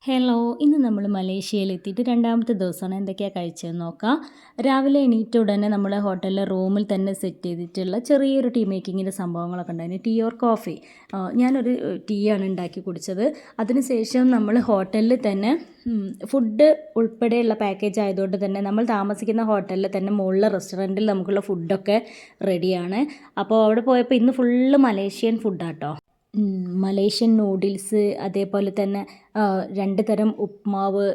Hello, ഇന്ന് നമ്മൾ മലേഷ്യയിലെത്തിയിട്ട് രണ്ടാമത്തെ ദിവസമാണ്. എന്തൊക്കെയാണ് കഴിച്ചതെന്ന് നോക്കാം. രാവിലെ എണീറ്റ ഉടനെ നമ്മൾ ഹോട്ടലിലെ റൂമിൽ തന്നെ സെറ്റ് ചെയ്തിട്ടുള്ള ചെറിയൊരു ടീ മേക്കിങ്ങിൻ്റെ സംഭവങ്ങളൊക്കെ ഉണ്ടായിരുന്നു. ടീ ഓർ കോഫി, ഞാനൊരു ടീ ആണ് ഉണ്ടാക്കി കുടിച്ചത്. അതിനുശേഷം നമ്മൾ ഹോട്ടലിൽ തന്നെ ഫുഡ് ഉൾപ്പെടെയുള്ള പാക്കേജ് ആയതുകൊണ്ട് തന്നെ നമ്മൾ താമസിക്കുന്ന ഹോട്ടലിൽ തന്നെ മുകളിലെ റെസ്റ്റോറൻറ്റിൽ നമുക്കുള്ള ഫുഡൊക്കെ റെഡിയാണ്. അപ്പോൾ അവിടെ പോയപ്പോൾ ഇന്ന് ഫുള്ള് മലേഷ്യൻ ഫുഡാട്ടോ. മലേഷ്യൻ നൂഡിൽസ്, അതേപോലെ തന്നെ 2 തരം ഉപ്മാവ്,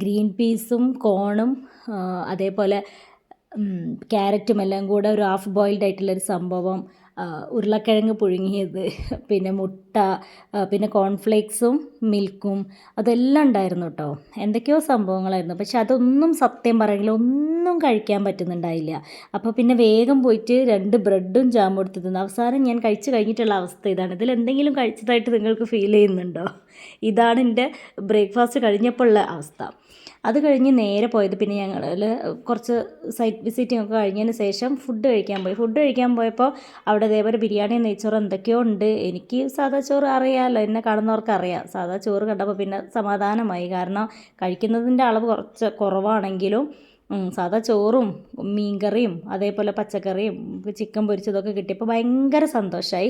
ഗ്രീൻ പീസും കോണും, അതേപോലെ ക്യാരറ്റും എല്ലാം കൂടെ ഒരു ഹാഫ് ബോയിൽഡ് ആയിട്ടുള്ളൊരു സംഭവം, ഉരുളക്കിഴങ്ങ് പുഴുങ്ങിയത്, പിന്നെ മുട്ട, പിന്നെ കോൺഫ്ലേക്സും മിൽക്കും, അതെല്ലാം ഉണ്ടായിരുന്നു കേട്ടോ. എന്തൊക്കെയോ സംഭവങ്ങളായിരുന്നു. പക്ഷെ അതൊന്നും സത്യം പറയുമെങ്കിൽ ഒന്നും കഴിക്കാൻ പറ്റുന്നുണ്ടായില്ല. അപ്പോൾ പിന്നെ വേഗം പോയിട്ട് 2 ബ്രെഡും ജാമും എടുത്ത് തിന്നു. അവസാനം ഞാൻ കഴിച്ച് കഴിഞ്ഞിട്ടുള്ള അവസ്ഥ ഇതാണ്. ഇതിലെന്തെങ്കിലും കഴിച്ചതായിട്ട് നിങ്ങൾക്ക് ഫീൽ ചെയ്യുന്നുണ്ടോ? ഇതാണ് എൻ്റെ ബ്രേക്ക്ഫാസ്റ്റ് കഴിഞ്ഞപ്പോൾ ഉള്ള അവസ്ഥ. അത് കഴിഞ്ഞ് നേരെ പോയത് പിന്നെ ഞങ്ങൾ കുറച്ച് സൈറ്റ് വിസിറ്റിംഗ് ഒക്കെ കഴിഞ്ഞതിന് ശേഷം ഫുഡ് കഴിക്കാൻ പോയപ്പോൾ അവിടെ അതേപോലെ ബിരിയാണി, നെയ്ച്ചോറ് എന്തൊക്കെയോ ഉണ്ട്. എനിക്ക് സാദാ ചോറ് അറിയാമല്ലോ, എന്നെ കാണുന്നവർക്ക് അറിയാം. സാദാ ചോറ് കണ്ടപ്പോൾ പിന്നെ സമാധാനമായി. കാരണം കഴിക്കുന്നതിൻ്റെ അളവ് കുറച്ച് കുറവാണെങ്കിലും സാദാ ചോറും മീൻകറിയും അതേപോലെ പച്ചക്കറിയും ചിക്കൻ പൊരിച്ചതൊക്കെ കിട്ടിയപ്പോൾ ഭയങ്കര സന്തോഷമായി.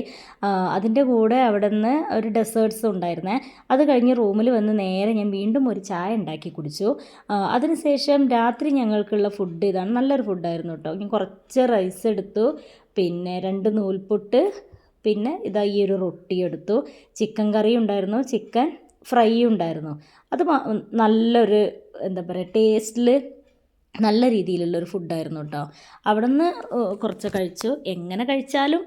അതിൻ്റെ കൂടെ അവിടെ നിന്ന് ഒരു ഡെസേർട്ട്സും ഉണ്ടായിരുന്നേ. അത് കഴിഞ്ഞ് റൂമിൽ വന്ന് നേരെ ഞാൻ വീണ്ടും ഒരു ചായ ഉണ്ടാക്കി കുടിച്ചു. അതിനുശേഷം രാത്രി ഞങ്ങൾക്കുള്ള ഫുഡ് ഇതാണ്. നല്ലൊരു ഫുഡായിരുന്നു കേട്ടോ. ഞാൻ കുറച്ച് റൈസ് എടുത്തു, പിന്നെ 2 നൂൽപുട്ട്, പിന്നെ ഇതാ ഈ ഒരു റൊട്ടി എടുത്തു. ചിക്കൻ കറി ഉണ്ടായിരുന്നു, ചിക്കൻ ഫ്രൈ ഉണ്ടായിരുന്നു. അത് നല്ലൊരു എന്താ പറയുക, ടേസ്റ്റിൽ നല്ല രീതിയിലുള്ളൊരു ഫുഡായിരുന്നു കേട്ടോ. അവിടെ നിന്ന് കുറച്ച് കഴിച്ചു. എങ്ങനെ കഴിച്ചാലും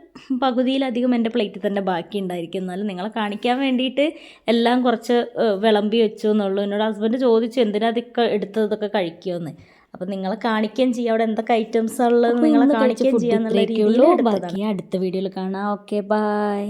പകുതിയിലധികം എൻ്റെ പ്ലേറ്റിൽ തന്നെ ബാക്കി ഉണ്ടായിരിക്കും. എന്നാലും നിങ്ങളെ കാണിക്കാൻ വേണ്ടിയിട്ട് എല്ലാം കുറച്ച് വിളമ്പി വെച്ചു എന്നുള്ളൂ. എന്നോട് ഹസ്ബൻഡ് ചോദിച്ചു എന്തിനാ അതൊക്കെ എടുത്തതൊക്കെ കഴിക്കുമെന്ന്. അപ്പം നിങ്ങളെ കാണിക്കുകയും ചെയ്യാം അവിടെ എന്തൊക്കെ ഐറ്റംസ് ഉള്ളത് നിങ്ങളെ കാണിക്കുകയും ചെയ്യാന്നുള്ള രീതിയിൽ എടുത്തതാണ്. ബാക്കി അടുത്ത വീഡിയോയിൽ കാണാം. Okay, by.